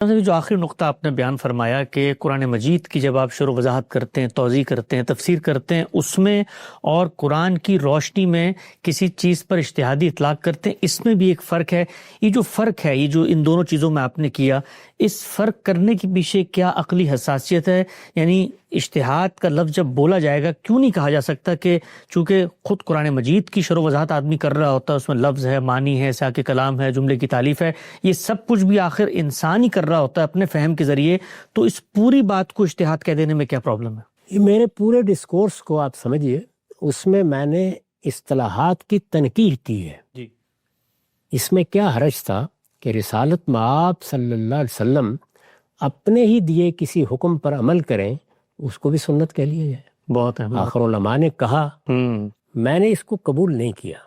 جو آخری نقطہ آپ نے بیان فرمایا کہ قرآن مجید کی جب آپ شروع وضاحت کرتے ہیں، توضیح کرتے ہیں، تفسیر کرتے ہیں، اس میں اور قرآن کی روشنی میں کسی چیز پر اجتہادی اطلاق کرتے ہیں، اس میں بھی ایک فرق ہے۔ یہ جو فرق ہے، یہ جو ان دونوں چیزوں میں آپ نے کیا، اس فرق کرنے کے پیچھے کیا عقلی حساسیت ہے؟ یعنی اجتہاد کا لفظ جب بولا جائے گا، کیوں نہیں کہا جا سکتا کہ چونکہ خود قرآن مجید کی شروع وضاحت آدمی کر رہا ہوتا ہے، اس میں لفظ ہے، معنی ہے، سیاق کلام ہے، جملے کی تالیف ہے، یہ سب کچھ بھی آخر انسان ہی کر رہا ہوتا ہے اپنے فہم کے ذریعے، تو اس پوری بات کو اجتہاد کہہ دینے میں کیا پرابلم ہے؟ یہ میرے پورے ڈسکورس کو آپ سمجھیے، اس میں میں نے اصطلاحات کی تنقید کی ہے جی۔ اس میں کیا حرج تھا کہ رسالت مآب صلی اللہ علیہ وسلم اپنے ہی دیے کسی حکم پر عمل کریں، اس کو بھی سنت کہہ لیا جائے۔ بہت ہے، آخر علماء نے کہا، میں نے اس کو قبول نہیں کیا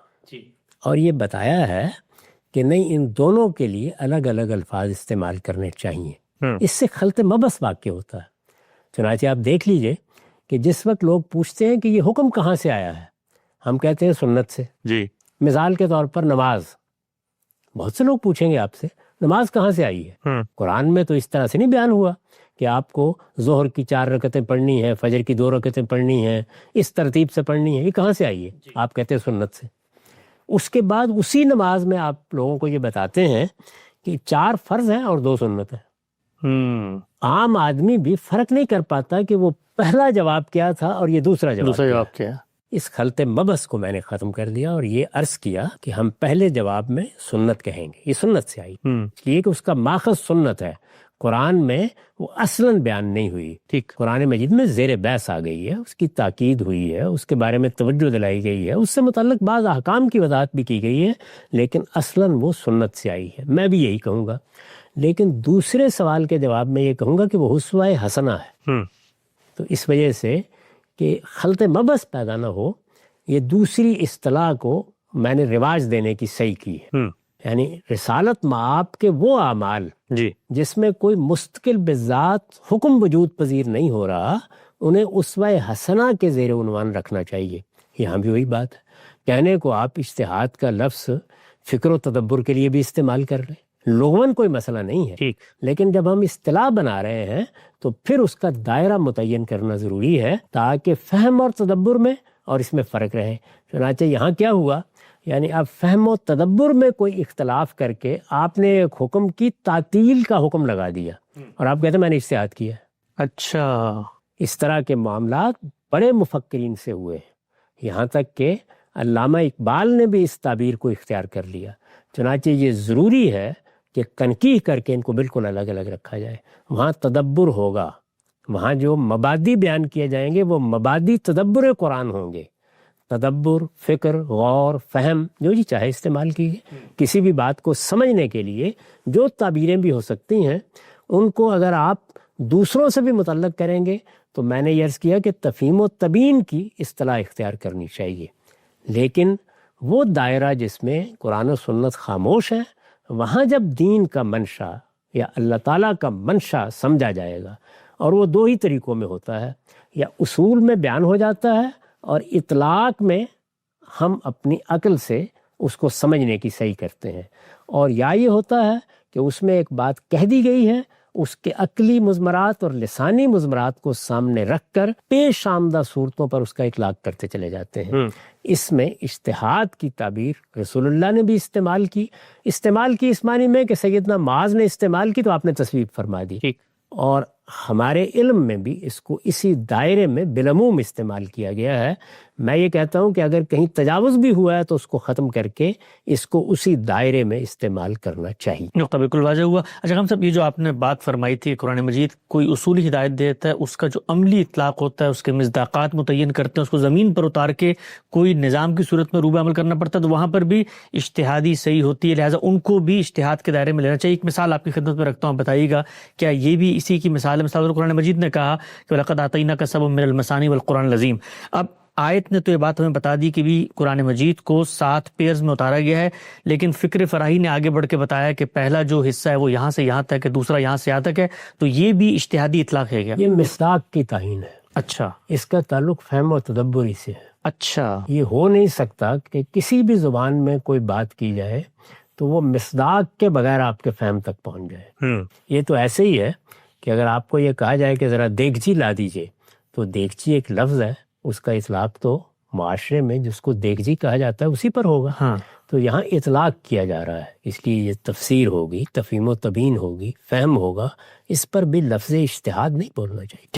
اور یہ بتایا ہے کہ نہیں، ان دونوں کے لیے الگ الگ الفاظ استعمال کرنے چاہیے۔ اس سے خلط مبس واقع ہوتا ہے۔ چنانچہ آپ دیکھ لیجئے کہ جس وقت لوگ پوچھتے ہیں کہ یہ حکم کہاں سے آیا ہے، ہم کہتے ہیں سنت سے۔ جی۔ مثال کے طور پر نماز، بہت سے لوگ پوچھیں گے آپ سے نماز کہاں سے آئی ہے؟ قرآن میں تو اس طرح سے نہیں بیان ہوا کہ آپ کو ظہر کی 4 رکعتیں پڑھنی ہیں، فجر کی 2 رکعتیں پڑھنی ہیں، اس ترتیب سے پڑھنی ہے۔ یہ کہاں سے آئی ہے؟ آپ کہتے ہیں سنت سے۔ اس کے بعد اسی نماز میں آپ لوگوں کو یہ بتاتے ہیں کہ 4 فرض ہیں اور 2 سنت ہیں۔ عام آدمی بھی فرق نہیں کر پاتا کہ وہ پہلا جواب کیا تھا اور یہ دوسرا جواب کیا۔ اس خلط مبس کو میں نے ختم کر دیا اور یہ عرض کیا کہ ہم پہلے جواب میں سنت کہیں گے، یہ سنت سے آئی، اس لیے کہ اس کا ماخذ سنت ہے۔ قرآن میں وہ اصلاً بیان نہیں ہوئی، ٹھیک، قرآن مجید میں زیر بحث آ گئی ہے، اس کی تاکید ہوئی ہے، اس کے بارے میں توجہ دلائی گئی ہے، اس سے متعلق بعض احکام کی وضاحت بھی کی گئی ہے، لیکن اصلاً وہ سنت سے آئی ہے۔ میں بھی یہی کہوں گا، لیکن دوسرے سوال کے جواب میں یہ کہوں گا کہ وہ اسوہ حسنہ ہے۔ تو اس وجہ سے کہ خلط مبس پیدا نہ ہو، یہ دوسری اصطلاح کو میں نے رواج دینے کی صحیح کی ہے۔ یعنی رسالت مآب کے وہ اعمال جس میں کوئی مستقل بذات حکم وجود پذیر نہیں ہو رہا، انہیں اسوہ حسنہ کے زیر عنوان رکھنا چاہیے۔ یہاں بھی وہی بات ہے، کہنے کو آپ اجتہاد کا لفظ فکر و تدبر کے لیے بھی استعمال کر لیں، لغوً کوئی مسئلہ نہیں ہے، لیکن جب ہم اصطلاح بنا رہے ہیں تو پھر اس کا دائرہ متعین کرنا ضروری ہے تاکہ فہم اور تدبر میں اور اس میں فرق رہے۔ چنانچہ یہاں کیا ہوا، یعنی اب فہم و تدبر میں کوئی اختلاف کر کے آپ نے ایک حکم کی تعطیل کا حکم لگا دیا اور آپ کہتے ہیں میں نے اجتہاد کیا۔ اچھا، اس طرح کے معاملات بڑے مفکرین سے ہوئے ہیں، یہاں تک کہ علامہ اقبال نے بھی اس تعبیر کو اختیار کر لیا۔ چنانچہ یہ ضروری ہے کہ تنقیح کر کے ان کو بالکل الگ الگ رکھا جائے۔ وہاں تدبر ہوگا، وہاں جو مبادی بیان کیے جائیں گے وہ مبادی تدبر قرآن ہوں گے۔ تدبر، فکر، غور، فہم، جو جی چاہے استعمال کیجیے۔ کسی بھی بات کو سمجھنے کے لیے جو تعبیریں بھی ہو سکتی ہیں، ان کو اگر آپ دوسروں سے بھی متعلق کریں گے تو میں نے یہ عرض کیا کہ تفہیم و تبیین کی اصطلاح اختیار کرنی چاہیے، لیکن وہ دائرہ جس میں قرآن و سنت خاموش ہے، وہاں جب دین کا منشا یا اللہ تعالیٰ کا منشا سمجھا جائے گا، اور وہ 2 ہی طریقوں میں ہوتا ہے، یا اصول میں بیان ہو جاتا ہے اور اطلاق میں ہم اپنی عقل سے اس کو سمجھنے کی صحیح کرتے ہیں، اور یا یہ ہوتا ہے کہ اس میں ایک بات کہہ دی گئی ہے، اس کے عقلی مضمرات اور لسانی مضمرات کو سامنے رکھ کر پیش آمدہ صورتوں پر اس کا اطلاق کرتے چلے جاتے ہیں۔ اس میں اجتہاد کی تعبیر رسول اللہ نے بھی استعمال کی اس معنی میں کہ سیدنا معاذ نے استعمال کی تو آپ نے تصویب فرما دی، اور ہمارے علم میں بھی اس کو اسی دائرے میں بالعموم استعمال کیا گیا ہے۔ میں یہ کہتا ہوں کہ اگر کہیں تجاوز بھی ہوا ہے تو اس کو ختم کر کے اس کو اسی دائرے میں استعمال کرنا چاہیے۔ نقطہ بالکل واضح ہوا۔ اچھا ہم صاحب، یہ جو آپ نے بات فرمائی تھی، قرآن مجید کوئی اصولی ہدایت دیتا ہے، اس کا جو عملی اطلاق ہوتا ہے، اس کے مصداقات متعین کرتے ہیں، اس کو زمین پر اتار کے کوئی نظام کی صورت میں روبہ عمل کرنا پڑتا ہے، تو وہاں پر بھی اجتہادی صحیح ہوتی ہے، لہٰذا ان کو بھی اجتہاد کے دائرے میں لینا چاہیے۔ ایک مثال آپ کی خدمت میں رکھتا ہوں، بتائیے گا کیا یہ بھی اسی کی مثال ہے؟ مثال قرآن مجید نے کہا کہ وَلَقَدْ آتَيْنَاكَ سَبْعًا مِنَ الْمَثَانِي وَالْقُرْآنِ الْعَظِيمِ۔ اب آیت نے تو یہ بات ہمیں بتا دی کہ بھی قرآن مجید کو 7 پیئرز میں اتارا گیا ہے، لیکن فکر فراہی نے آگے بڑھ کے بتایا کہ پہلا جو حصہ ہے وہ یہاں سے یہاں تک ہے، دوسرا یہاں سے یہاں تک ہے، تو یہ بھی اجتہادی اطلاق ہے کیا؟ یہ مصداق کی تعین ہے۔ اچھا، اس کا تعلق فہم و تدبر ہی سے ہے۔ اچھا، یہ ہو نہیں سکتا کہ کسی بھی زبان میں کوئی بات کی جائے تو وہ مصداق کے بغیر آپ کے فہم تک پہنچ جائے. یہ تو ایسے ہی ہے کہ اگر آپ کو یہ کہا جائے کہ ذرا دیگچی لا دیجئے، تو دیگچی ایک لفظ ہے، اس کا اطلاق تو معاشرے میں جس کو دیگچی کہا جاتا ہے اسی پر ہوگا. تو یہاں اطلاق کیا جا رہا ہے، اس لیے یہ تفسیر ہوگی، تفہیم و تبیین ہوگی، فہم ہوگا، اس پر بھی لفظ اجتہاد نہیں بولنا چاہیے.